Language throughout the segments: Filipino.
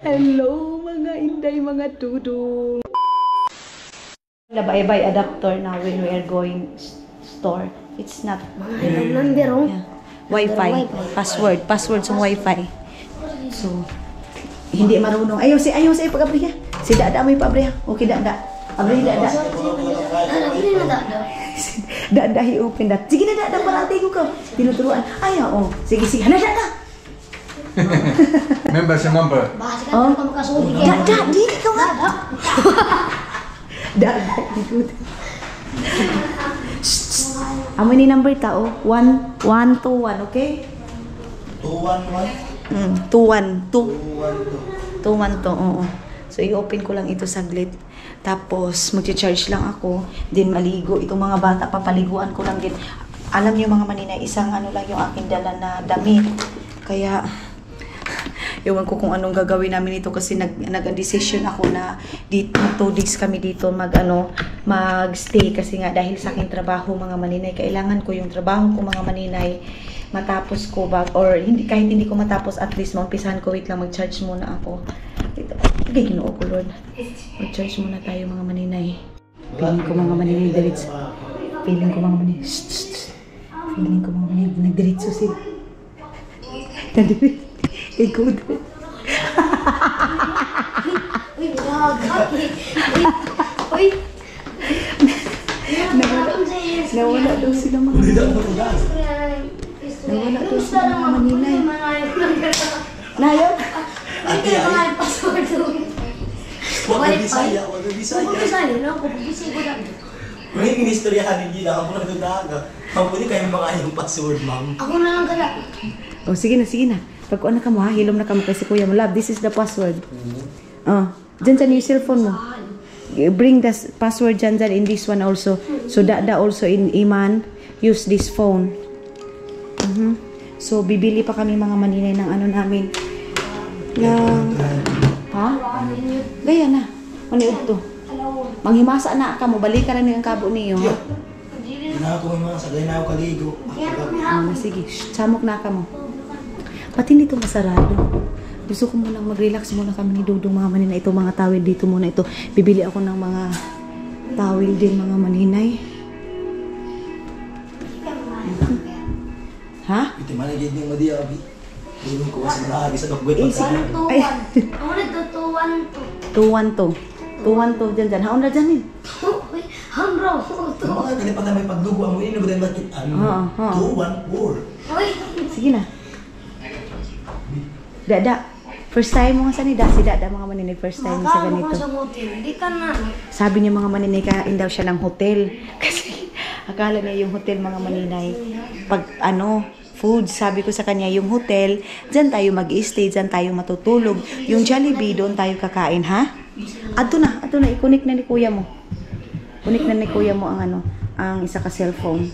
Hello mga inday, mga tudong. Labay-bay adapter now when we are going store. It's not yeah. Wi-Fi. Password sa Wi-Fi. So, hindi marunong. Ayaw si pag-abriya. Si Dada may pa-abriya. Okay, Dada. Abriya, Dada. Dada, i-open that. Sige na, Dada, parang ko ka. Tinuturuan. Ayaw, oh. Sige. Hana, Dada. Member sa number. Oh. Dada, di ka nga. Dada, di ko. Amo ni number tao. 1, 2, 1, okay? 211. 212. 212, oo. So, i-open ko lang ito saglit. Tapos, mag-charge lang ako. Then, maligo. Itong mga bata, papaliguan ko lang din. Alam niyo mga manina, isang ano lang yung aking dala na damit. Kaya, ewan ko kung anong gagawin namin ito kasi nag-decision ako na dito 2 days kami dito mag-stay kasi nga dahil sa aking trabaho mga maninay, kailangan ko yung trabaho ko mga maninay matapos ko or hindi, kahit hindi ko matapos at least maumpisahan ko. Wait lang, mag-charge muna ako. Okay, Ginoo ko Lord, mag-charge muna tayo mga maninay. Feeling ko mga maninay diretso. Feeling ko mga maninay nagdiretso sila. Nagdiretso. Good. Nawala daw sila mga maninay. Nayon? Wag Bisaya. May kinistoryahan din ako na dudaga. Mabuti kayo mga yung password, ma'am. Ako na lang kala. Oh, sige na. Pag ano ka mo ha, hilom na ka mo kasi kuya mo. Love, this is the password. Dyan sa yung cellphone mo. Bring the password dyan in this one also. So, Dada also in Iman, use this phone. So, bibili pa kami mga maninay ng ano namin. Ha? Gaya na. Maniud to. Manghimasa na ka mo. Balik ka rin yung kabo niyo. Hindi na ako mga sagay na ako kaligo. Sige, samok na ka mo. Pati nito masarado. Gusto ko munang mag-relax muna kami ni Dudong mga maninay. Ito mga tawil dito muna ito. Bibili ako ng mga tawil din mga maninay. Ha? Ito managid niyong madiya, Abi. Dulong ko kasi nahagi sa dogwet. Ay. Ako na to 212 dyan. Haon na dyan eh. Hambro. Ano ka, kaya pag may pagdugo, amo yun, nabudin bakit? 214. Uy. Sige na. Dada. First time mo nga sa nida. Si Dada mga maninay. First time sa ganito. Sa hotel. Di ka na. Sabi niya mga maninay, kain daw siya ng hotel. Kasi akala niya yung hotel mga maninay. Pag food, sabi ko sa kanya, yung hotel, dyan tayo mag-stay, dyan tayo matutulog. Yung Jollibee, doon tayo kakain, ha? Ato na, i-connect na ni kuya mo. Connect na ni kuya mo ang isa ka cellphone.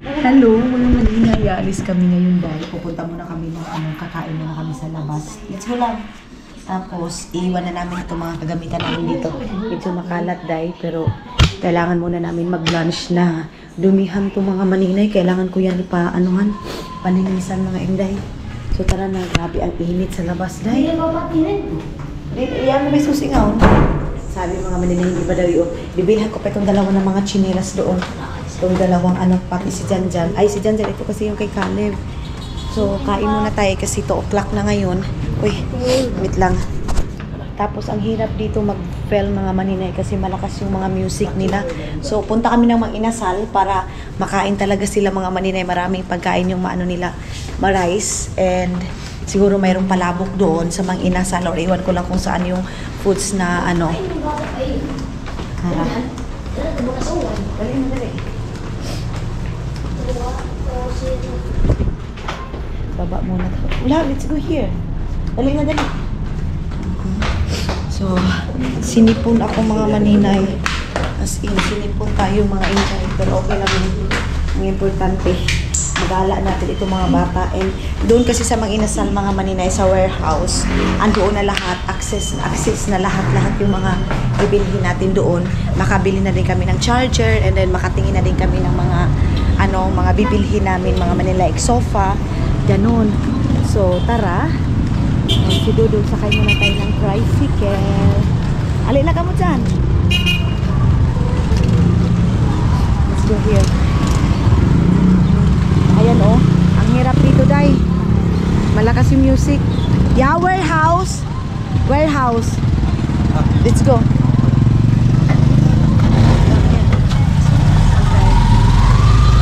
Hello, mga maninay. Alis kami ngayon dahil pupunta muna kami ng kakain muna kami sa labas. Let's go lang. Tapos, iwan na namin itong mga kagamitan namin dito. Medyo makalat dahil, pero kailangan muna namin mag-lunch na. Dumihan to mga maninay. Kailangan ko yan paninisan mga inday. So tara na, grabe ang init sa labas dahil. Iyan na may susingaw. Sabi mga maninay, hindi ba daw yun? Bibilhan ko pa itong dalawa ng mga chinelas doon. Itong dalawang pati si Janjan. Ay, si Janjan, ito kasi yung kay Caleb. So, kain muna tayo kasi 2 o'clock na ngayon. Uy, wait lang. Tapos, ang hirap dito mag-film mga maninay kasi malakas yung mga music nila. So, punta kami ng Mang-Inasal para makain talaga sila mga maninay. Maraming pagkain yung nila, ma-rice. And siguro mayroong palabok doon sa Mang-Inasal or iwan ko lang kung saan yung foods na Dali. Baba muna. Wala, let's go here. Dali. So, sinipon ako mga maninay. As in, sinipon tayo mga inay. Pero okay lang yun. Ang importante, magala natin itong mga bata. And doon kasi sa Mang-Inasal mga maninay sa warehouse, andoon na lahat, access na lahat yung mga bibilihin natin doon. Makabili na din kami ng charger and then makatingin na din kami ng mga mga bibilhin namin mga maninay like sofa, ganun. So, tara. Si Dudong, sakay muna tayo ng fries. Warehouse. Warehouse. Let's go.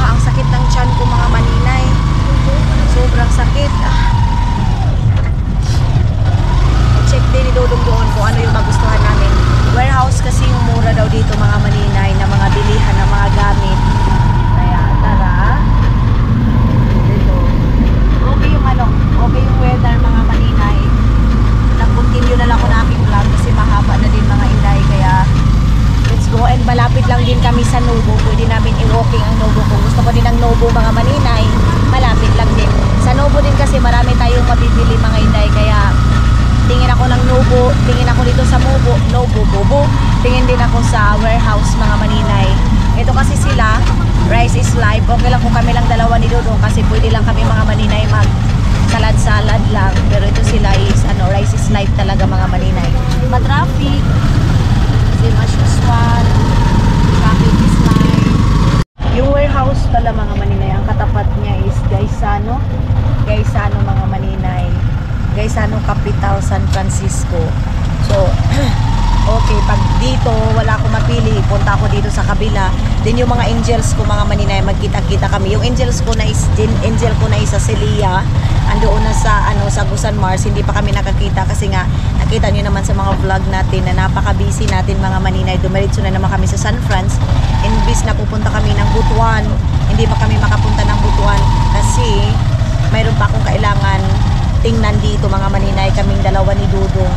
Ang sakit ng tiyan ko mga maninay. Sobrang sakit. Check din ni Dodong doon kung ano yung magustuhan namin. Warehouse kasi yung mura daw dito mga maninay na mga bilihan ng mga gamit. Kaya tara. Dito. Okay yung okay yung weather mga maninay. Nag-continue na lang ako na aking vlog kasi mahaba na din mga inday. Kaya let's go, and malapit lang din kami sa Novo. Pwede namin i-walking ang Novo. Kung gusto ko din ng Novo mga maninay, malapit lang din. Sa Novo din kasi marami tayong mabibili mga inday. Kaya tingin ako ng Novo, tingin ako dito sa Novo. Tingin din ako sa Warehouse mga maninay. Ito kasi sila, Rice is Life. Okay lang kung kami lang dalawa ni Dodo kasi pwede lang kami mga maninay mag salad-salad lang. Pero ito sila is Rice is Life talaga mga maninay. Ma-traffic. Kasi mas usual. Traffic is life. Yung warehouse pala mga maninay, ang katapat niya is Gaisano mga maninay. Gaisano Capital, San Francisco. So, okay, pag dito wala akong mapili, punta ako dito sa kabila. Then yung mga angels ko mga maninay, magkita-kita kami. Yung angel ko na is sa Celia. Andoon na sa Gusan Mars, hindi pa kami nakakita kasi nga nakita niyo naman sa mga vlog natin na napaka-busy natin mga maninay. Dumiretso na naman kami sa San Franz. Imbis na pupunta kami ng Butuan, hindi pa kami makapunta ng Butuan kasi mayroon pa akong kailangan tingnan dito mga maninay, kaming dalawa ni Dudong.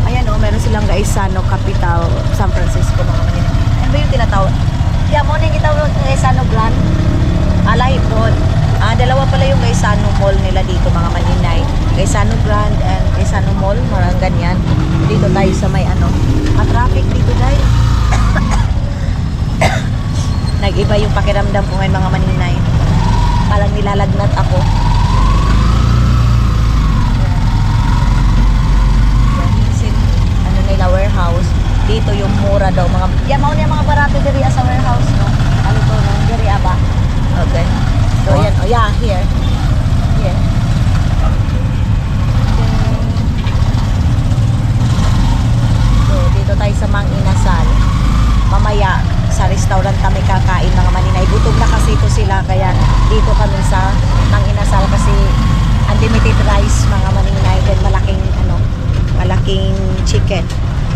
Ayan meron silang Gaisano Capital, San Francisco mga maninay. Ano ba yung tinatawag? Kaya mo nang itawag Gaisano Grand? Alahi po. Dalawa pala yung Gaisano Mall nila dito mga maninay. Gaisano Grand and Gaisano Mall, marang ganyan. Dito tayo sa may traffic dito dahil. Nag-iba yung pakiramdam ko ngayon mga maninay. Parang nilalagnat ako. Nila warehouse. Dito yung mura daw mga. Mau niya mga barato diri sa warehouse no. Ano to no? Diri ba? Okay. So yan, here. Here. So dito tayo sa Mang Inasal. Mamaya sa restaurant kami kakain mga maninay. Gutom na kasi ito sila kaya dito kami sa Mang Inasal kasi unlimited rice mga maninay then malaking chicken.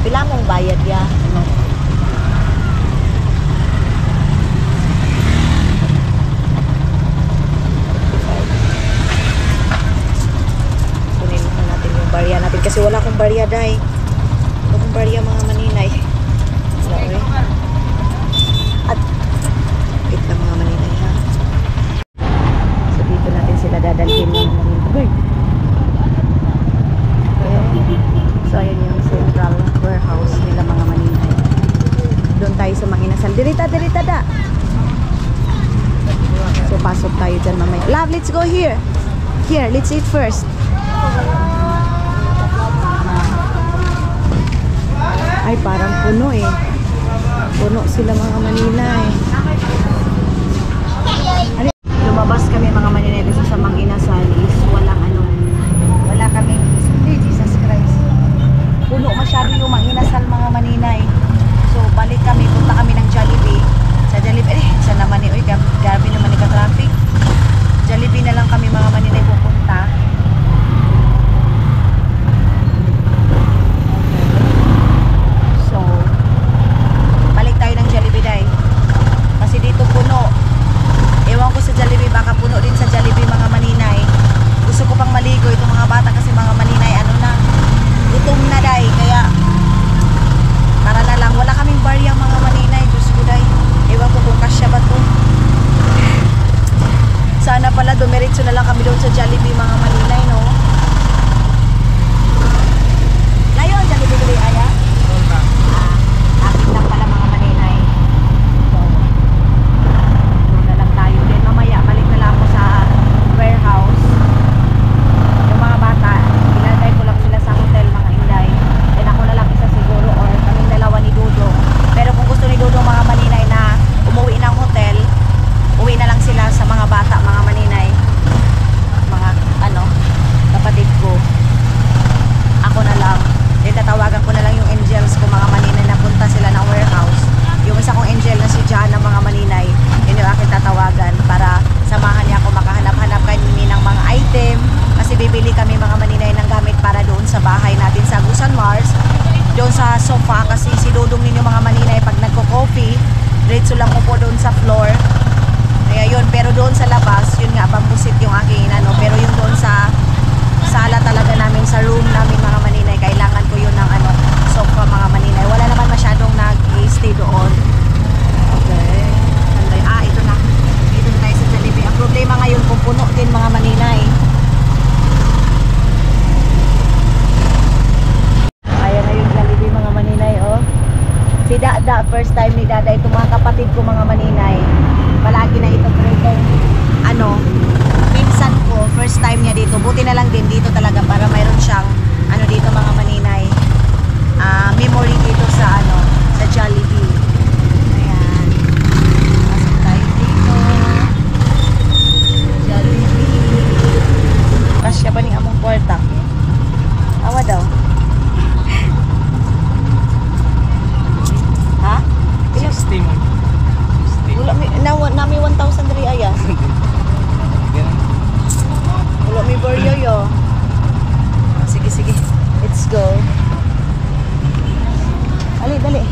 Pila mong bayad ya? Kunin natin yung barya natin kasi wala akong barya dahil. Wala akong barya mga maninay. Wala At wait lang mga maninay ha. So dito natin sila dadalhin mga maninay. So ayan yung central warehouse nila mga maninay. Doon tayo sa Mang Inasal. Dirita da. So pasok tayo dyan mamaya. Love, let's go here. Here, let's eat first. Ay, parang puno eh. Puno sila mga maninay. Lumabas kami mga maninay dito sa Mang Inasal is walang wala kaming Jesus Christ. Puno masyado yung Mang Inasal mga maninay. So balik kami, punta kami ng Jollibee. Sa Jollibee, sa naman ni grabe naman ni ka-traffic. Jollibee na lang kami mga maninay pupunta. So balik tayo ng Jollibee dahil kasi dito puno. Ewan ko sa Jollibee, baka puno din sa Jollibee mga maninay. sa sofa kasi si Dudong ninyo mga maninay pag nagko-coffee, diretso lang upo doon sa floor. Kaya yun, pero doon sa labas, yun nga, bambusit yung aking ano, pero yung doon sa sala talaga namin, sa room namin mga maninay, kailangan ko yun ng ano, sofa mga maninay. Wala naman masyadong nag-stay doon. Okay. Ito na. Dito na tayo sa Jollibee. Ang problema ngayon, kung puno din mga maninay. Ayan na yung Jollibee mga maninay, oh. Si Dada, first time ni Dada, itong mga kapatid ko mga maninay. Palagi na ito, pero itong, ano, pinsan ko, first time niya dito. Buti na lang din dito talaga para mayroon siyang, ano dito mga maninay, memory dito sa, ano, sa Jollibee. Ayan. Pasok tayo dito. Jollibee. Kasya ba ni among kwarta? Awa daw. Ha? 60 mo. Wala mi 1,000 diri aya. Wala mi boryo yo. Sige sige. Let's go. Dali.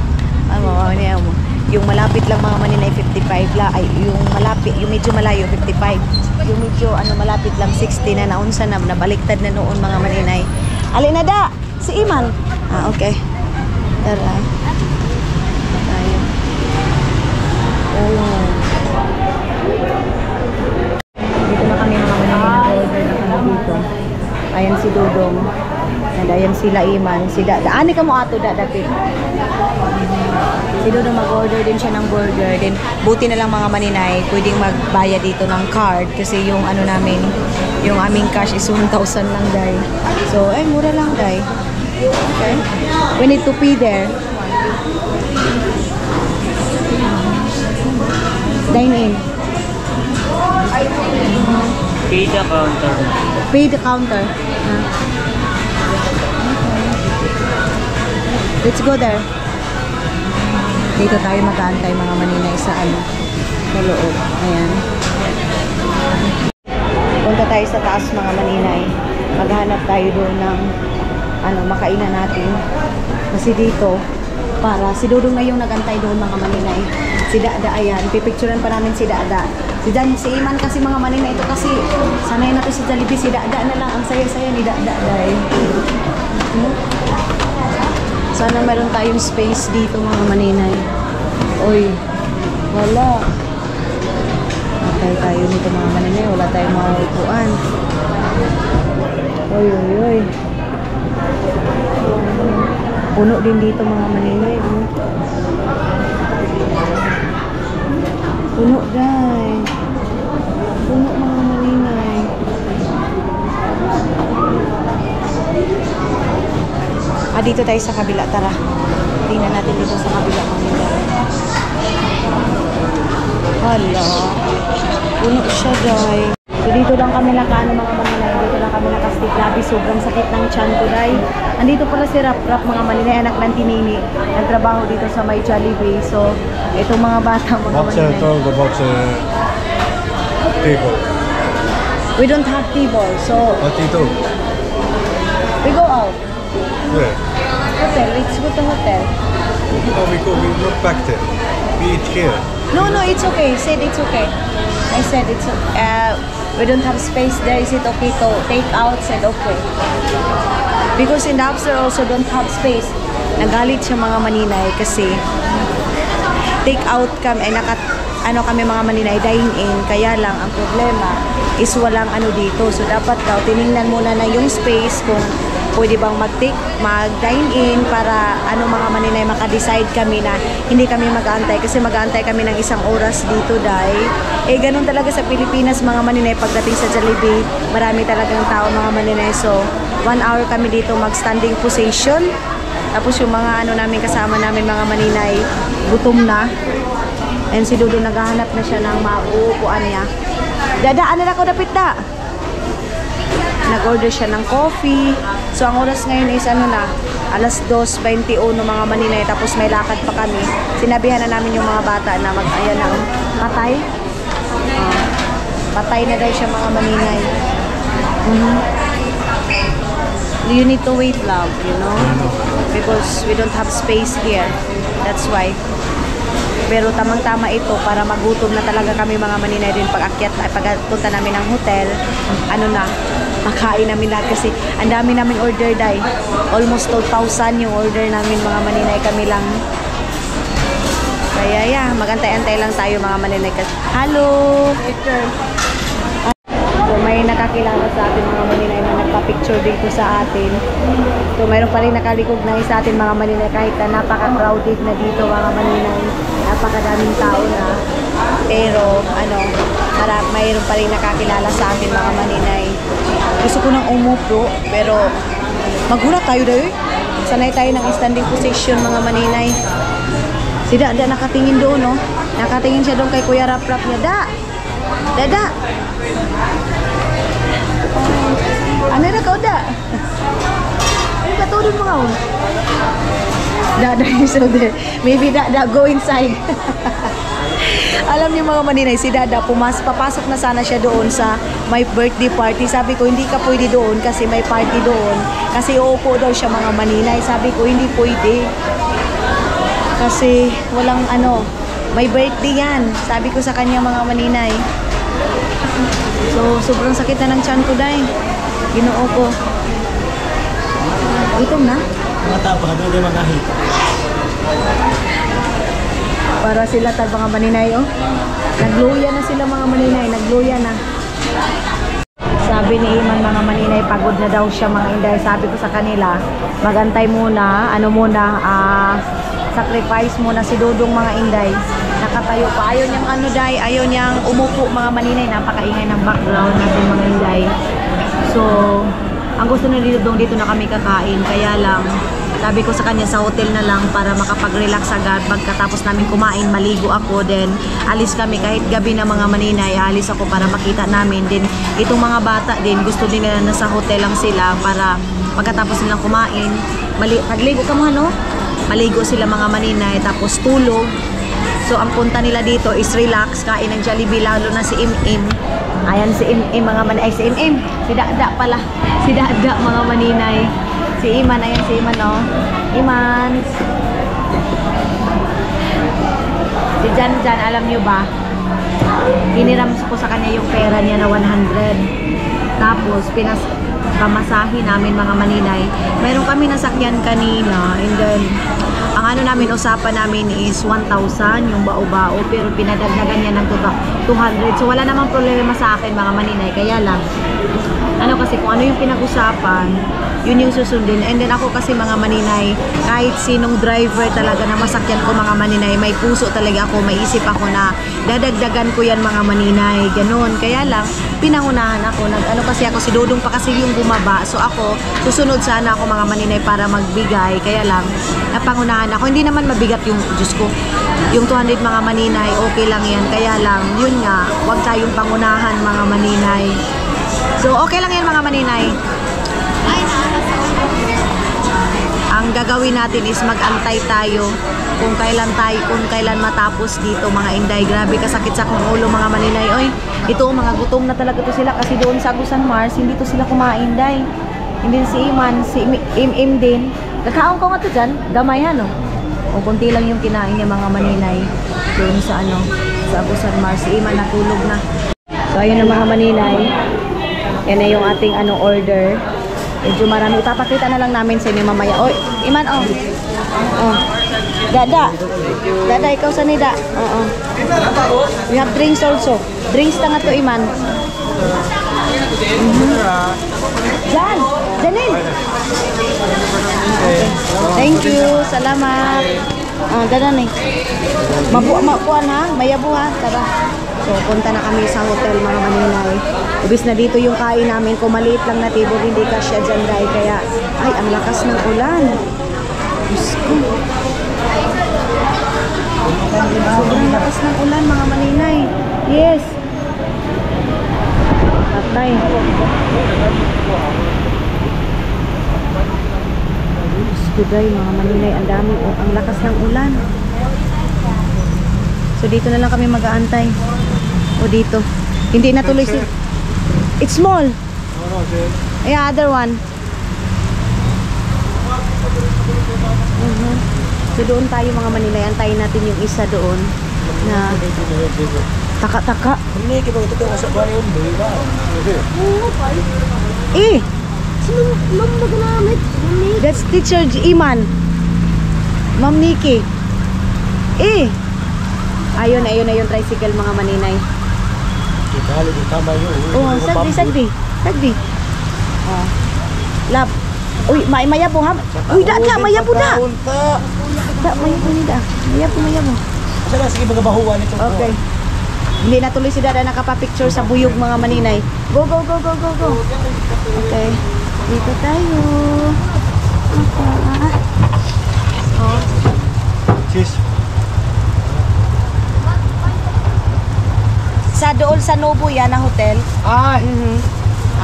Ni mo. Yung malapit lang mga maninay 55 la ay yung malapit, yung medyo malayo 55. Yung medyo ano malapit lang 60 na naunsa na nabaliktad na noon mga maninay. Ali na da. Si Iman. Okay. Tara. Tayo. Dito na kami mga maninay, nag-order na kami dito. Ayan si Dudong. And ayan sila Iman. Si Dada. Ani ka mo ato Dapit. Si Dudong mag-order din siya ng burger. Then buti na lang mga maninay, pwedeng magbayad dito ng card. Kasi yung ano namin, yung aming cash is 1,000 lang day. So, mura lang day. Okay. We need to pay there. Dine in. Pay the counter. Pay the counter. Let's go there. Dito tayo mag-aantay mga maninay sa ano, sa loob. Ayan. Punta tayo sa taas mga maninay. Maghanap tayo doon ng ano, makainan natin. Kasi dito, para si Dudong na yung nagantay doon mga maninay. Si Dada, ayan. Pipicturean pa namin si Dada. Si Iman kasi mga maninay ito kasi sanay na to si Jollibee. Si Dada na lang. Ang saya-saya ni Dada. Sana meron tayong space dito mga maninay. Oy, wala. Matay tayo nito mga maninay. Wala tayong maupuan. Oy. Puno din dito mga maninay. Puno guys. Puno mga maninay. Dito tayo sa kabila. Tara. Tingnan natin dito sa kabila mga maninay. Hala. Puno siya guys. So dito lang kami nakano mga maninay. Dito lang kami nakastik. Grabe, sobrang sakit ng tiyan ko guys. Andito pala si Rap mga maninay, anak ng Tinini. Nagtrabaho dito sa may Jollibee. So, itong mga bata mga Boxer, maninay. the boxer table. We don't have table, so What you do? we go out. Where? Hotel, let's go to hotel. Oh, we not back there. We eat here. No, it's okay. Said it's okay. I said it's we don't have space there. Is it okay to take out? Said okay. Because in the upstairs also don't have space. Nagalit siya mga maninay kasi take out kami, kami mga maninay, dine in. Kaya lang, ang problema is walang ano dito. So, dapat daw, tiningnan muna na yung space kung pwede bang mag-dine in para mga maninay makadecide kami na hindi kami mag-aantay. Kasi mag-aantay kami ng 1 oras dito, dahil ganun talaga sa Pilipinas mga maninay. Pagdating sa Jollibee, marami talagang tao mga maninay. So, 1 hour kami dito mag-standing position. Tapos yung mga namin kasama namin mga maninay, gutom na. And si Dudo naghahanap na siya ng mauupuan niya. Dadaan na ako dapit da. Nag-order siya ng coffee. So ang oras ngayon is alas 2:21 mga maninay. Tapos may lakad pa kami. Sinabihan na namin yung mga bata na mag-ayan ng patay. Patay na daw siya mga maninay. You need to wait, love, you know? because we don't have space here. That's why. Pero tamang-tama ito para magutom na talaga kami mga maninay din pagpunta namin ng hotel. Ano na, makain namin lahat kasi ang dami naming order dahil almost 2,000 yung order namin mga maninay, kami lang. Kaya yeah, magantay-antay lang tayo mga maninay. Hello! So may nakakilala sa atin mga maninay na nagpa-picture dito sa atin. So mayroon pa rin nakarecognize sa atin mga maninay kahit na napaka-crowded na dito mga maninay. Napakadaming tao na. Pero ano, mayroon pa rin nakakilala sa atin mga maninay. Gusto ko nang umupo pero maghulat tayo dahil. Sanay tayo ng standing position mga maninay. Si Dada nakatingin doon, no? Nakatingin siya doon kay Kuya Rap-Rap niya. Dada! Ano na ka, Da? Ano ka to doon mga Dada is so there. Maybe Dada go inside. Alam niyo mga maninay, si Dada papasok na sana siya doon sa may birthday party. Sabi ko, hindi ka pwede doon kasi may party doon. Kasi uupo daw siya mga maninay. Sabi ko, hindi pwede. Kasi walang may birthday yan. Sabi ko sa kanya mga maninay. So, sobrang sakit na ng tiyan ko dahil. Ginoo ko. Gutom na? Mga tapa, doon yung mga hit. Para sila mga maninay, oh. Nagluya na sila mga maninay. Nagluya na. Sabi ni Iman mga maninay, pagod na daw siya mga inday. Sabi ko sa kanila, magantay muna, sacrifice muna si Dudong mga inday. Nakatayo pa. Ayaw niyang ayaw niyang umupo mga maninay. Napakaingay ng background natin mga inday. So, ang gusto na dito na kami kakain. Kaya lang, sabi ko sa kanya sa hotel na lang para makapag-relax agad. Pagkatapos namin kumain, maligo ako. Then, alis kami kahit gabi na mga maninay. Alis ako para makita namin. Then, itong mga bata din, gusto din nila na sa hotel lang sila para pagkatapos nilang kumain. Nagligo ka mo, no? Maligo sila mga maninay. Tapos tulog. So, ang punta nila dito is relax, kain ng Jollibee, lalo na si Im-Im. Ayan si Im-Im mga maninay. Ay, si Im-Im. Si Dada pala. Si Dada mga maninay. Si Iman, ayan si Iman, no? Iman. Si Jan, alam nyo ba? Hiniram ko sa kanya yung pera niya na 100. Tapos, pamasahe namin mga maninay. Mayroon kami nasakyan kanina. And then, ang namin, usapan namin is 1,000 yung bao-bao. Pero pinadagdagan niya ng 200. So, wala namang problema sa akin mga maninay. Kaya lang, kasi kung ano yung pinag-usapan, yun yung susundin. And then ako kasi mga maninay, kahit sinong driver talaga na masakyan ko mga maninay, may puso talaga ako, may isip ako na dadagdagan ko yan mga maninay, ganun. Kaya lang, pinangunahan ako, kasi ako, si Dudong pa kasi yung bumaba. So ako, susunod sana ako mga maninay para magbigay. Kaya lang, napangunahan ako. Hindi naman mabigat yung, Diyos ko, yung 200 mga maninay, okay lang yan. Kaya lang, yun nga, huwag tayong pangunahan mga maninay. So, okay lang yan mga maninay. Ang gagawin natin is mag-antay tayo kung kailan matapos dito mga inday. Grabe kasakit sa kong ulo mga maninay. Oy, ito mga gutom na talaga to sila kasi doon sa Agusan Mars, hindi to sila kumain day. Hindi si Iman, si Im din. Nakaon ko nga to dyan, gamay no? O kunti lang yung kinain niya mga maninay doon sa sa Agusan Mars. Si Iman natulog na. So, ayun na mga maninay. Yan na yung ating order. Medyo marami. Ipapakita na lang namin sa inyo mamaya. Oy, Iman, oh. Oh. Dada. Dada, ikaw sa nida. Oo. We have drinks also. Drinks na nga to, Iman. Jan! Janil! Okay. Thank you. Salamat. Ganun eh. Mapuan ha? Mayabu ha? Tara. So, punta na kami sa hotel mga maninay. Ubis na dito yung kain namin. Kung maliit lang na table, hindi kasya dyan dahil. Kaya, ay, ang lakas ng ulan. Diyos ko. Sobrang lakas ng ulan mga maninay. Yes. Patay. Diyos ko dahil mga maninay. Ang dami. Ang lakas ng ulan. So, dito na lang kami mag-aantay. O dito. Hindi natuloy si... It's small. Yeah, other one. So doon tayo mga Maninay, antayin natin yung isa doon na taka-taka. Hindi, kita ito ka sa bahay yun, di ba? Oo, pal. Eh, Sino ma'am ba ginamit? Mami? that's teacher Iman. Ma'am Nikki. Eh, ayun na yung tricycle mga Maninay. Kita, hindi tama yun. Oh, sagdi. Oh. Lab. Uy, mayapo ha. Uy, da, mayapo da. Da, mayapo ni da. Mayapo. Asa na, sige magabahuan ito. Okay. Hindi na tuloy si Dada nakapa-picture sa buyog mga Maninay. Go. Okay. Dito tayo. Oh. Cheers. Sa dool sa Nobo yan ang hotel. Ay!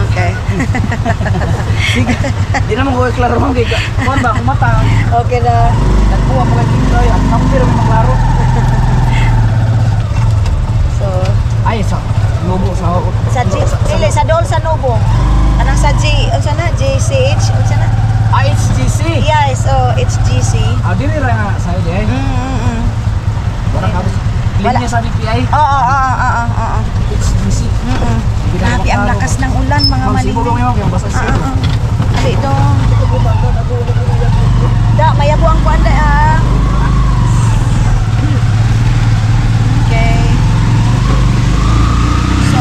Okay. Di naman ko klaro mong giga. Kuan ba, kumata. Okay na. Nagbuwa mo kay Kindoy. At nampiro mo maklaro. So, Ay, sa lubo sa ako. sa dool sa Nobo. Anang sa unsa na? JCH, unsa na? HGC. Yes, it's GC. Ah, dili ra nga sa ide. Parang kapos. Linya sa BPI. Oo. HGC. Grabe ang lakas ng ulan mga Ma'am, siguro Maninay. ngayon kaya basta siya. Ali dong. Da, mayabo ang kuan da ah. Okay. So,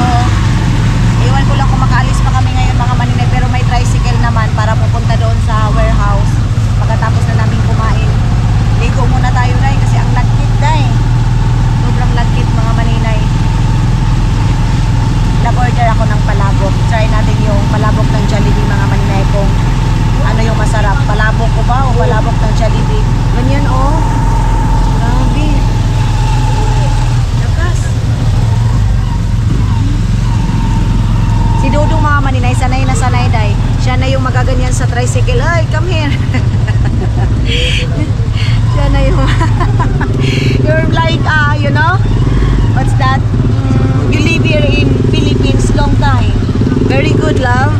iwan ko lang kung makaalis pa kami ngayon mga Maninay, pero may tricycle naman para pupunta doon sa warehouse. Pagkatapos na namin kumain. Ligo muna tayo dai kasi ang lagkit dai. Sobrang lagkit mga Maninay. Nag-order ako ng palabok. Try natin yung palabok ng Jollibee mga Maninay kung ano yung masarap. Palabok ko ba o palabok ng Jollibee? Ganyan oh. Grabe. Lakas. Si Dudong mga Maninay, sanay na sanay day. Siya na yung magaganyan sa tricycle. Ay, come here. Siya na yung you're like, you know? What's that? You live here in Philippines long time. Very good, love.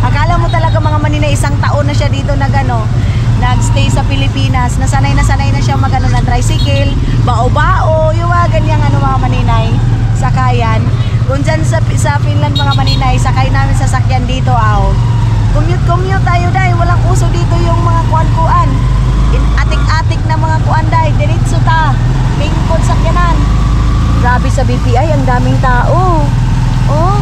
Akala mo talaga mga Maninay, isang taon na siya dito nag-stay sa Pilipinas. Nasanay na siya magano ng tricycle, bao-bao, yung mga ganyang mga Maninay, sakayan. Kung dyan sa Finland mga Maninay, sakay namin sa sakyan dito, Commute tayo dahil walang uso dito yung mga kuan-kuan. Atik-atik na mga kuan dahil, diretso ta. Pingkod sakyanan. Grabe sa BPI, ang daming tao. Oh.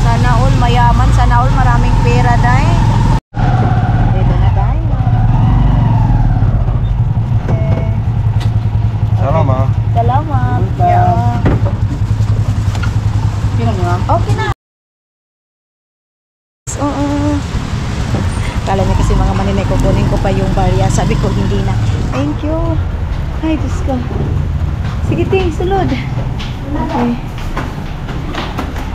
Sana all mayaman, sana all maraming pera dai. Dito na tayo. Okay. Salamat. Salamat. Yeah. Okay na. Oo. Kala niya kasi mga Maninay, kukunin ko pa yung barya. Sabi ko hindi na. Thank you. Ay, Diyos ko. Sige, ting, sulod. Okay.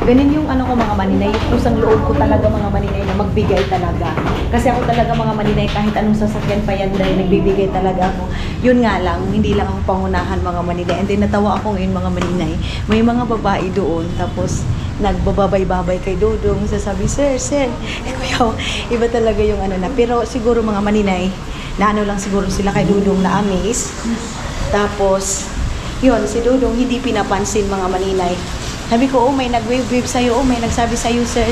Ganun yung ko mga Maninay, kusang loob ko talaga mga Maninay na magbigay talaga. Kasi ako talaga mga Maninay, kahit anong sasakyan pa yan dahil nagbibigay talaga ako. Yun nga lang, hindi lang ako pangunahan mga Maninay. And then natawa ako ngayon mga Maninay. May mga babae doon, tapos nagbababay-babay kay Dudong. Sasabi, sir. Kuya, iba talaga yung na. Pero siguro mga Maninay, na lang siguro sila kay Dudong na amaze. Tapos, yun, si Dudong hindi pinapansin mga Maninay. Sabi ko, may nag-wave sa'yo, may nagsabi sa'yo, sir.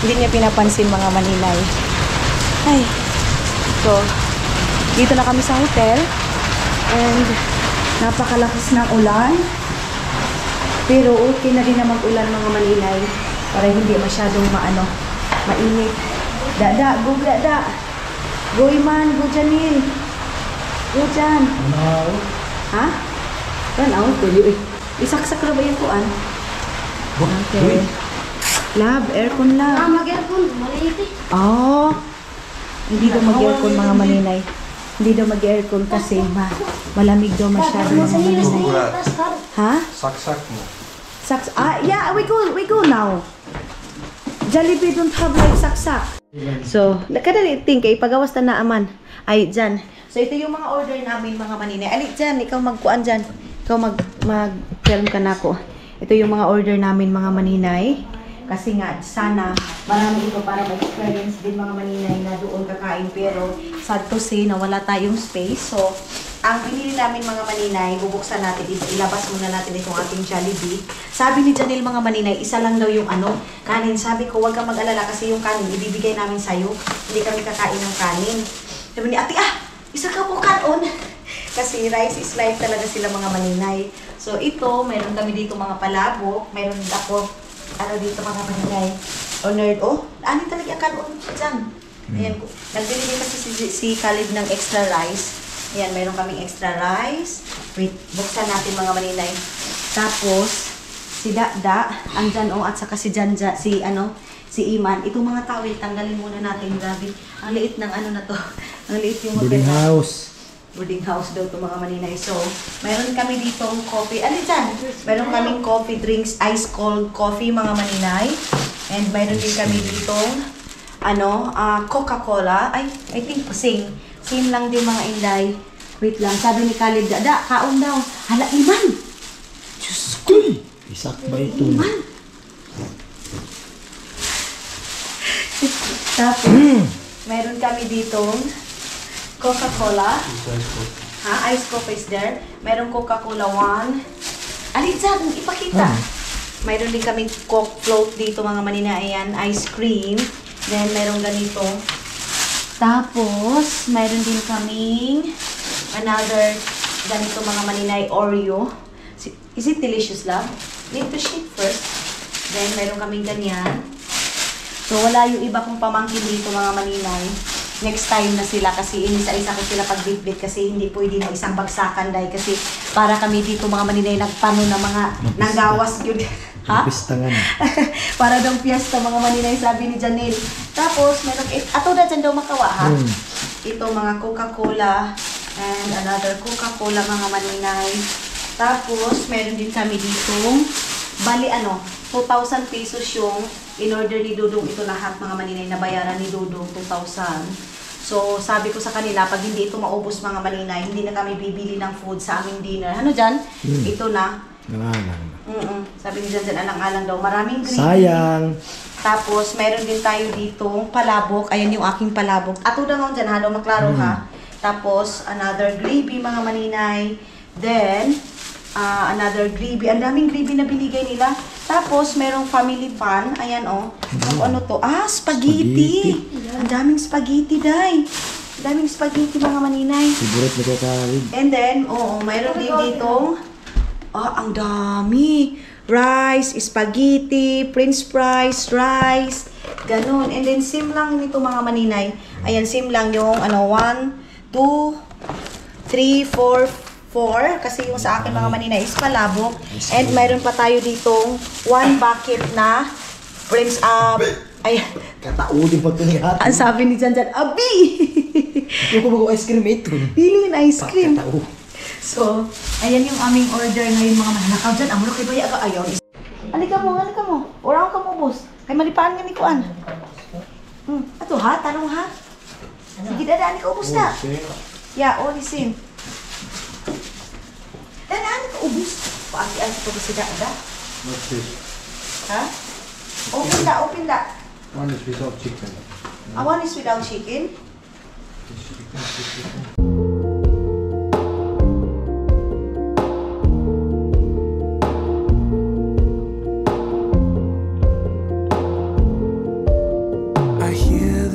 Hindi niya pinapansin mga Maninay. Ay. So, dito na kami sa hotel. And, napakalakas ng ulan. Pero okay na din na mag-ulan mga Maninay. Para hindi masyadong mainit. Go Dada. Go Iman, go Janil. Go Jan. Ha? Ano? Isaksak na ba yung kuan? Okay. Lab, aircon lab. Mag-aircon. Maliit eh. Oh. Hindi daw mag-aircon mga Maninay. Hindi daw mag-aircon kasi malamig daw masyado mga Maninay. Ha? Saksak mo. Yeah, we go now. Jollibee don't have like saksak. So, kadali think pagawas na aman. Ay, dyan. So, ito yung mga order namin mga Maninay. Ali, dyan. Ikaw magkuan dyan. Ikaw mag-film ka na ako. Ito yung mga order namin mga Maninay. Kasi nga, sana marami ito para ma-experience din mga maninay na doon kakain. Pero sad to say na wala tayong space. So, ang pinili namin mga maninay, bubuksan natin, ilabas muna natin itong ating Jollibee. Sabi ni Janelle mga maninay, isa lang daw yung kanin. Sabi ko, huwag kang mag-alala kasi yung kanin, ibibigay namin sa'yo. Hindi kami kakain ng kanin. Sabi ni ate, isa ka po kanon. Kasi rice is life talaga sila mga maninay. So ito, mayroon kami dito mga palabok. Mayroon ako, dito mga maninay. Ani talaga ang kanon dyan. Ayan, nagbili din kasi si Khalid ng extra rice. Ayan, mayroon kaming extra rice. Wait, buksan natin mga maninay. Tapos, si Dada, andyan at saka si Janja, si Iman. Itong mga tawil, tanggalin muna natin. Grabe, ang liit ng na to. Ang liit yung hotel. Boarding house. Boarding house daw to mga maninay. So, mayroon kami ditong coffee. Dyan? Mayroon kaming coffee drinks, ice cold coffee mga maninay. And mayroon din kami ditong, Coca-Cola. I think same lang din mga inday. Wait lang, sabi ni Khalid, Dada, kaon daw. Hala, Iman! Diyos ko! Isak ba ito? Iman! Tapos, meron kami ditong Coca-Cola. Ice coffee is there. Meron Coca-Cola 1. Dyan, ipakita. Mayroon din kaming Coke float dito mga manina. Ayan, ice cream. Then, meron ganito. Tapos, mayroon din kaming another ganito mga maninay Oreo. Is it delicious, love? Need to shake first. Then, meron kaming ganyan. So, wala yung iba kong pamangkin dito mga maninay. Next time na sila kasi inisa-isa ko sila pag-bit-bit kasi hindi pwede na isang bagsakan dahil kasi para kami dito mga maninay nagpano na mga nanggawas yun. Ha? Pistangan. Para daw piyesta mga maninay, sabi ni Janelle. Tapos, meron, ato na dyan daw makawa, ha? Ito, mga Coca-Cola and another Coca-Cola, mga maninay. Tapos, meron din kami ditong, bali 2,000 pesos yung in-order ni Dudong. Ito lahat, mga maninay, na bayaran ni Dudong, 2,000. So, sabi ko sa kanila, pag hindi ito maubos, mga maninay, hindi na kami bibili ng food sa aming dinner. Ano dyan? Ito na. Sabi ni Janjan, alang-alang daw. Maraming gravy. Sayang. Tapos, meron din tayo ditong palabok. Ayan yung aking palabok. Ato na nga dyan, ha? Maklaro, ha? Tapos, another gravy, mga maninay. Then, another gravy. Ang daming gravy na binigay nila. Tapos, merong family pan. Ayan, ano to? Spaghetti. Ang daming spaghetti, day. Ang daming spaghetti, mga maninay. Favorite ni Khalid. And then, mayroon din ditong ang dami. Rice, spaghetti, french fries, rice, ganun. And then, same lang nito mga maninay. Ayan, same lang yung 1, 2, 3, 4, 4. Kasi yung sa akin mga maninay is palabok. And mayroon pa tayo ditong 1 bucket na french, Kataudin pa ito ni ate. ang sabi ni Janjan, Abi! Yung ko ice cream ito. Pili na ice cream. Pagkatao. So, ayan yung aming order ngayon mga manakaw dyan. Amo kay baya ka ayaw. Halika mo. Oraw ka mo, boss. Kay malipaan nga ni Kuan. Ato ha, tanong ha. Sige, dadaan ka ubos na. Yeah, all the same. Dadaan ka ubos. Paagi-agi ko ba si Dada? What's this? Ha? Open da. One is without chicken. One is without chicken.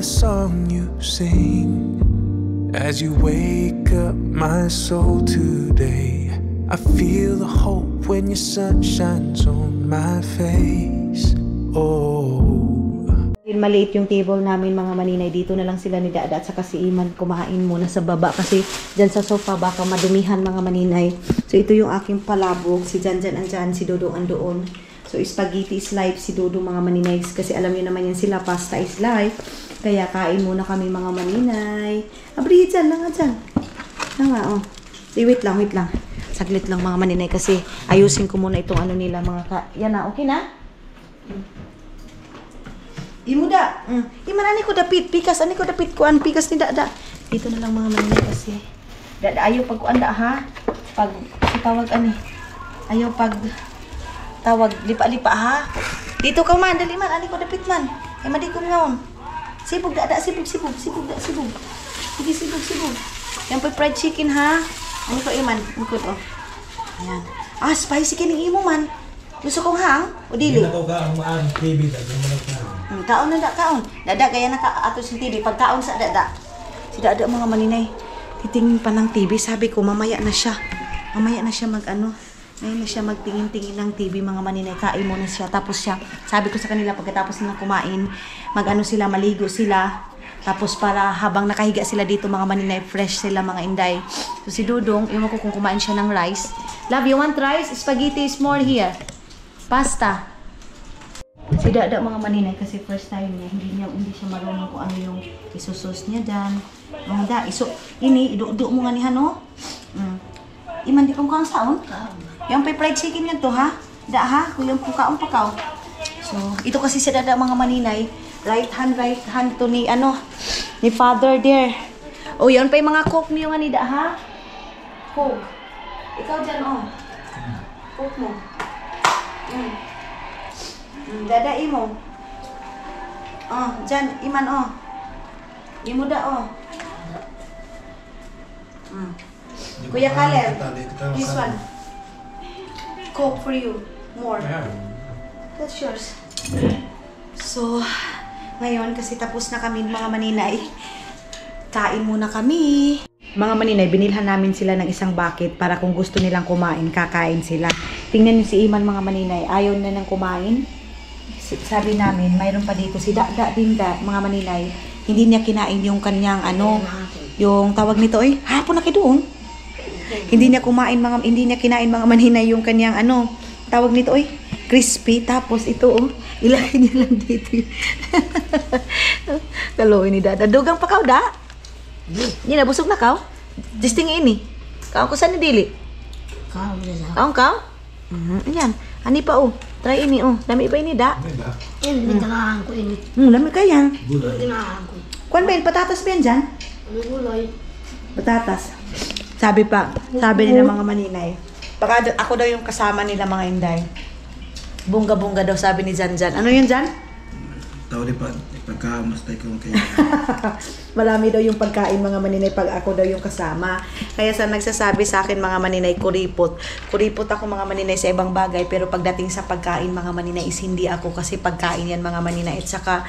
Song you sing as you wake up my soul today. I feel the hope when your sun shines on my face. Maliit yung table namin mga maninay. Dito na lang sila ni Dada at saka si Iman kumain muna sa baba kasi dyan sa sofa baka madumihan mga maninay. So ito yung aking palabog. Si Janjan andyan, si Dodo andoon. So spaghetti is life, si Dodo mga maninay. Kasi alam niyo naman yan sila, pasta is life. Kaya kain muna kami mga maninay. Abri, dyan lang nga dyan. Wait lang. Saglit lang mga maninay kasi ayusin ko muna itong nila mga yan na, okay na? Imuda. Iman ani ko dapit, pikas ani ko dapit kuan, pikas ni Dada. Dito na lang mga maninay kasi. Dada ayaw pag kuan da ha. Pag tawag ani. Ayaw pag tawag lipa-lipa ha. Dito ka man, dali man, ani ko dapit man. Ay madikom ngaon. Sibog da, sibog. Sige, sibog. Yan po fried chicken ha. Ano ko iman, ukod oh. Ayan. Ah, spicy kini imo man. Gusto kong hang o dili? Hindi na ko ka ang maan TV daghan mo lang ka. Kaon na da, kaon. Dada gaya na ka ato sa TV. Pagkaon sa dada. Si dada mga maninay. Titingin pa ng TV. Sabi ko, mamaya na siya. Mamaya na siya mag-ano. Ngayon na siya magtingin-tingin ng TV, mga maninay. Kain muna siya. Tapos siya, sabi ko sa kanila, pagkatapos nilang kumain, mag-ano sila, maligo sila. Tapos para habang nakahiga sila dito, mga maninay, fresh sila, mga inday. So si Dudong, iwan ko kung kumain siya ng rice. Love, you want rice? Spaghetti is more here. Pasta. Si Dada mga maninay kasi first time niya, hindi siya marunong kung ano yung isusos niya dyan. Mga da, ini, idu mo nga ni Hano. Iman di kong kang saon? Yung fried chicken nga to ha? Da ha? Kuyang pukaong pakaw. So, ito kasi si Dada mga maninay. Right hand to ni father there. Oh, yun pa yung mga cook niyo nga ni Da ha? Cook. Ikaw dyan oh. Cook mo. Dada imo. Oh, dyan, iman oh. Imo da oh. Kuya Kaleb, this one. Coke for you. More. That's yours. So, ngayon kasi tapos na kami mga maninay. Kain muna kami. Mga maninay, binilhan namin sila ng isang bucket para kung gusto nilang kumain, kakain sila. Tingnan niyo si Iman mga maninay, ayaw na nang kumain. Sabi namin, mayroon pa dito si Dada din mga maninay. Hindi niya kinain yung kanyang yung tawag nito hapon na doon. Hindi niya kinain mga maninay yung kanyang tawag nito crispy. Tapos ito ilagay niya lang dito. Kaloy ni Dada. Dugang pa kaw da. Hindi na busog na kaw. Disting ini. Kaw ko saan ni dili? Kaw. Ayan. Ani pa Try ini Lami ba ini da? Yan, nagtanahan ko ini. Lami kaya. Nagtanahan ko. Kuan ba yun? Patatas ba yan dyan? Ano gulay? Patatas. Sabi nila mga maninay. Baka ako daw yung kasama nila mga inday. Bunga-bunga daw sabi ni Janjan. Ano yun Jan? Tao di pagkamastay ko kayo. Marami daw yung pagkain mga maninay pag ako daw yung kasama. Kaya sa nagsasabi sa akin mga maninay, kuripot. Kuripot ako mga maninay sa ibang bagay, pero pagdating sa pagkain mga maninay is hindi ako, kasi pagkain yan mga maninay. At saka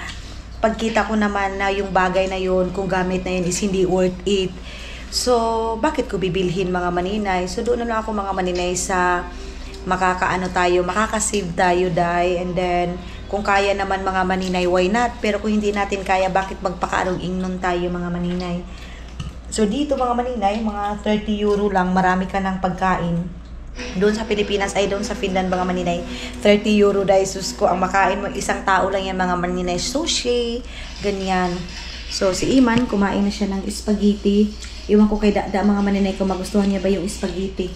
pagkita ko naman na yung bagay na yun, kung gamit na yun is hindi worth it. So, bakit ko bibilhin mga maninay? So, doon na lang ako mga maninay sa makakasave tayo, day. And then, kung kaya naman mga maninay, why not? Pero kung hindi natin kaya, bakit magpakaarong ingnon tayo mga maninay? So dito mga maninay, mga 30 euro lang, marami ka ng pagkain. Doon sa Pilipinas, doon sa Finland mga maninay, 30 euro dahil sus ko, ang makain mo, isang tao lang yan mga maninay, sushi, ganyan. So si Iman, kumain na siya ng spaghetti. Iwan ko kay Dada mga maninay kung magustuhan niya ba yung spaghetti.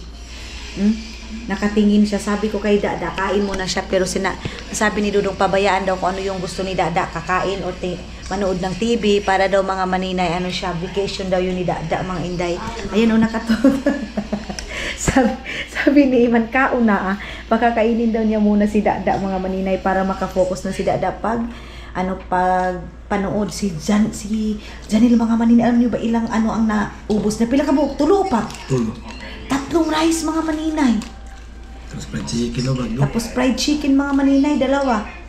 Nakatingin siya, sabi ko kay Dada, kain muna siya, pero sabi ni Dudong, pabayaan daw kung ano yung gusto ni Dada, kakain o manood ng TV, para daw mga maninay, vacation daw yun ni Dada, mga inday. Ayan nakatulog. sabi ni Iman, kauna baka kainin daw niya muna si Dada, mga maninay, para makafocus na si Dada pag panood si Janil mga maninay. Ano niyo ba ilang ang naubos na? Pila ka buhok? Tulo pa? Tulo. 3 rice mga maninay. Tapos fried chicken Tapos fried chicken mga maninay, 2.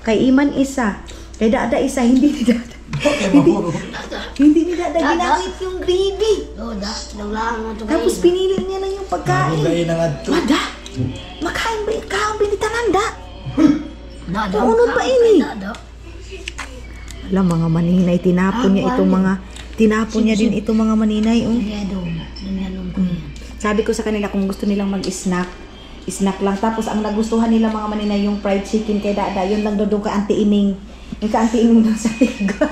Kay Iman 1. Kay Dada 1. Hindi ni Dada. Hindi ni Dada ginamit yung gravy. Naglaan mo ito. Tapos pinili niya lang yung pagkain. Dada, makain ba ikaw? Binitanan da. Unod pa ini. Alam mga maninay, tinapon niya din itong mga maninay. Sabi ko sa kanila kung gusto nilang mag-snack lang. Tapos ang nagustuhan nila mga maninay yung fried chicken kay Dada. Yun lang doon ka anti-ining. Yung ka-anti-ining doon sa tigon.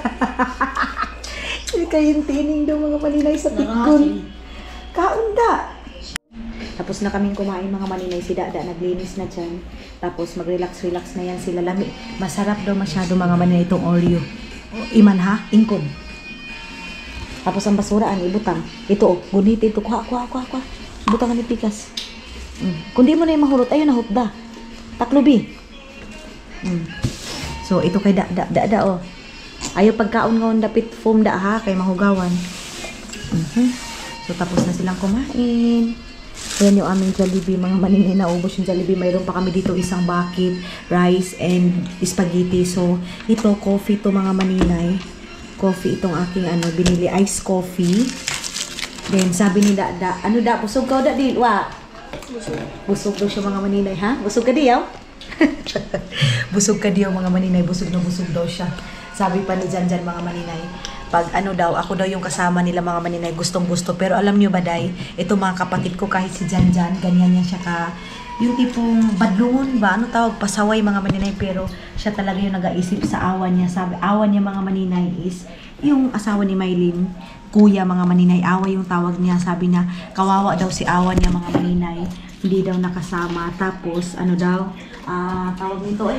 Yung ka-anti-ining doon mga maninay sa tigon. Kaunda. Tapos na kaming kumain mga maninay, si Dada naglinis na dyan. Tapos mag-relax na yan sila. Masarap daw masyado mga maninay itong Oreo. Iman ha? Ingkod. Tapos ang basuraan, ibutang. Ito, gunitin ito. Kuha. Ibutang ka ni Pikas. Kung di mo na yung mahulot, ayun, nahutda. Taklobi. So, ito kay da, oh. Ayaw pagkaon ngayon dapit foam da ha, kay mahugawan. So, tapos na silang kumain. Ayan yung aming Jollibee, mga maninay, naubos yung Jollibee. Mayroon pa kami dito isang bucket, rice, and spaghetti. So, ito, coffee to mga maninay. Coffee itong aking binili, iced coffee. Then, sabi ni Dada, busog ka o Dada? Wa? Busog daw siya mga maninay, ha? Busog ka diyaw? Busog ka diyaw mga maninay, busog na busog daw siya. Sabi pa ni Janjan mga maninay, pag ako daw yung kasama nila mga maninay, gustong gusto. Pero alam nyo ba day, ito mga kapatid ko kahit si Janjan, ganyan niya siya ka, yung tipong badlungon ba, tawag, pasaway mga maninay, pero siya talaga yung nag-aisip sa awan niya. Sabi, awan niya mga maninay is, yung asawa ni Mylene, kuya mga maninay, awa yung tawag niya. Sabi na, kawawa daw si awan niya mga maninay, hindi daw nakasama. Tapos, tawag nito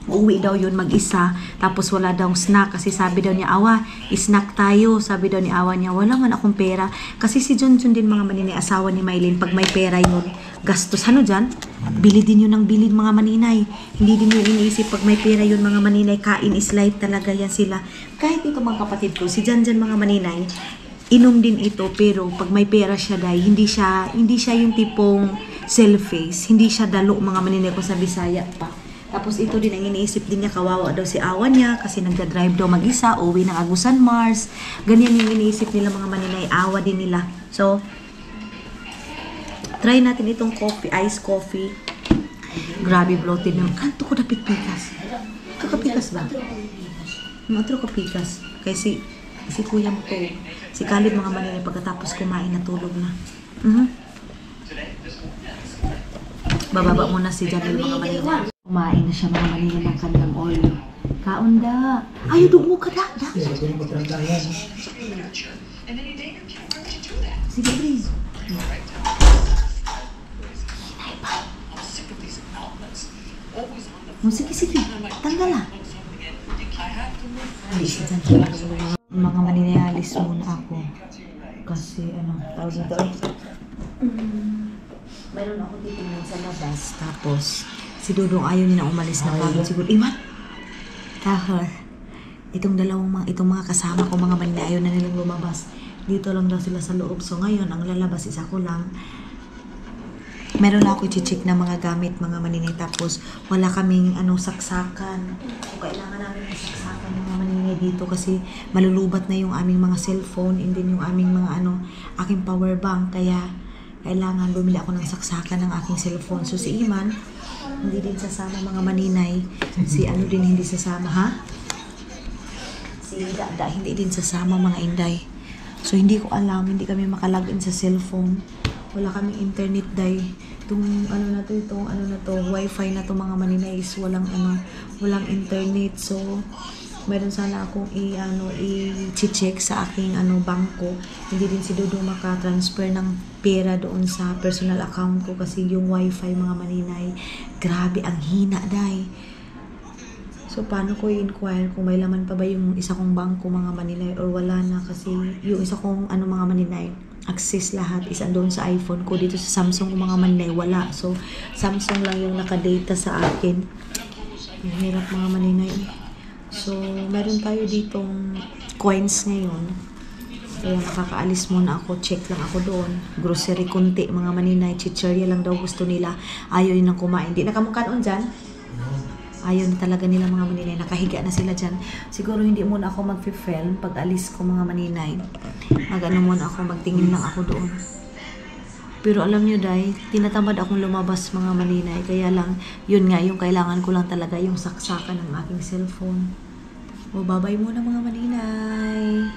uuwi daw yun mag-isa, tapos wala daw snack kasi sabi daw niya, awa, snack tayo. Sabi daw ni awa niya, wala man akong pera. Kasi si Junjun din mga maninay, asawa ni Mylene, pag may pera yun, gastos. Dyan? Bili din yun ng bilid mga maninay. Hindi din yun iniisip pag may pera yun mga maninay, kain is life talaga yan sila. Kahit ito mga kapatid ko, si Janjan mga maninay, inom din ito, pero pag may pera siya day, hindi siya yung tipong self-face, hindi siya dalo mga maninay ko sa Bisaya pa. Tapos ito din ang iniisip din niya, kawawa daw si awan niya kasi nagda-drive daw mag-isa, uwi ng Agusan Mars. Ganyan yung iniisip nila mga maninay, awa din nila. So, try natin itong coffee, iced coffee. Grabe bloated naman. Kanto ko dapit pikas. Ito ka pikas ba? Ito ka pikas. Kasi si kuya mo to, si Khalid mga maninay, pagkatapos kumain natulog na. Bababa muna si Janel mga maninay. Kumain na siya mga maninay ng kanilang oil. Kaon da. Ayaw doon mo ka da. Sige, please. Hinay pa. Sige. Tanggal ah. Hindi siya dyan. Mga maninay, alis muna ako. Kasi tawag nito mayroon ako titingnan sa labas. Tapos, si Dudong ayaw niya na umalis na pagod. Siguro, Iman! Tahor. Itong mga kasama ko, mga maninay, ayaw na nilang lumabas. Dito lang daw sila sa loob. So, ngayon, ang lalabas is ako lang. Meron na ako i-check na mga gamit, mga maninay. Tapos, wala kaming saksakan. So, kailangan namin ng saksakan ng mga maninay dito kasi malulubat na yung aming mga cellphone and then yung aming mga aking power bank. Kaya, kailangan bumili ako ng saksakan ng aking cellphone. So, si Iman, hindi din sasama mga maninay. Si din hindi sasama, ha? Si Dada, hindi din sasama mga inday. So, hindi ko alam, hindi kami makalagin sa cellphone. Wala kaming internet, day. Itong, wifi na to mga maninay is walang internet. So, meron sana akong i-check sa aking bangko. Hindi din si Dodo maka-transfer ng pera doon sa personal account ko kasi yung wifi mga maninay, grabe ang hina day. So paano ko i-inquire kung may laman pa ba yung isa kong bangko mga maninay or wala na kasi yung isa kong mga maninay, access lahat is andun sa iPhone ko. Dito sa Samsung mga maninay wala. So Samsung lang yung nakadata sa akin. Ang hirap mga maninay. So, meron tayo ditong coins ngayon. Kaya nakakaalis muna ako. Check lang ako doon. Grocery kunti, mga maninay. Chichirya lang daw gusto nila. Ayaw yun nang kumain. Di na kamukhaan dyan. Ayaw na talaga nila mga maninay. Nakahiga na sila dyan. Siguro hindi muna ako mag-film pag alis ko mga maninay. Muna ako. Magtingin lang ako doon. Pero alam nyo day, tinatamad akong lumabas mga maninay. Kaya lang, yun nga, yung kailangan ko lang talaga yung saksakan ng aking cellphone. O, babay muna mga maninay.